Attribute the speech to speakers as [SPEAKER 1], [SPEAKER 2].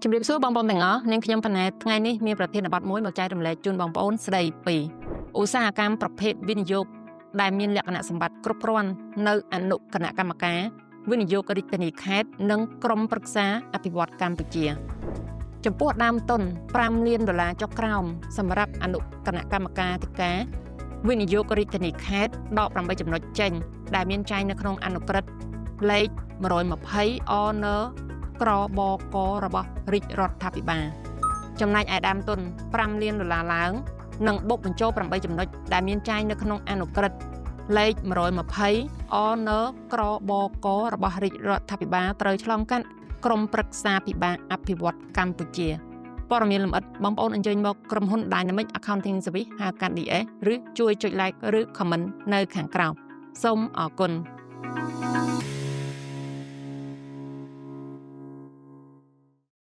[SPEAKER 1] ជំរាបសួរបងប្អូនទាំងអស់នាងខ្ញុំប៉ាណែតថ្ងៃនេះមានប្រធានបទមួយមកចែករំលែកជូនបងប្អូនស្ដីពីឧស្សាហកម្មប្រភេទវិនិយោគដែលមានលក្ខណៈសម្បត្តិគ្រប់គ្រាន់នៅអនុគណៈកម្មការវិនិយោគរាជធានីខេត្តនិងក្រុមប្រឹក្សាអភិវឌ្ឍកម្ពុជាចំពោះដើមទុន$5 លានចុះក្រោមសម្រាប់អនុគណៈកម្មការធិការវិនិយោគរាជធានីខេត្តដក8ចំណុចចេញដែលមានចែងនៅក្នុងអនុក្រឹត្យលេខ120 អនក្របករបស់រាជរដ្ឋាភិបាលចំណែកឯដើមទុន$5 លានឡើងនិងបុកបញ្ចូល8ចំណុចដែលមានចែងនៅក្នុងអនុក្រឹត្យលេខ120 អនក្របករបស់រាជរដ្ឋាភិបាលត្រូវឆ្លងកាត់ក្រុមប្រឹក្សាពិបាលអភិវឌ្ឍកម្ពុជាព័ត៌មានលម្អិតបងប្អូនអញ្ជើញមកក្រុមហ៊ុន Dynamic Accounting Service ហៅកាត់ DS ឬជួយចុច like ឬ comment នៅខាងក្រោមសូមអរគុណ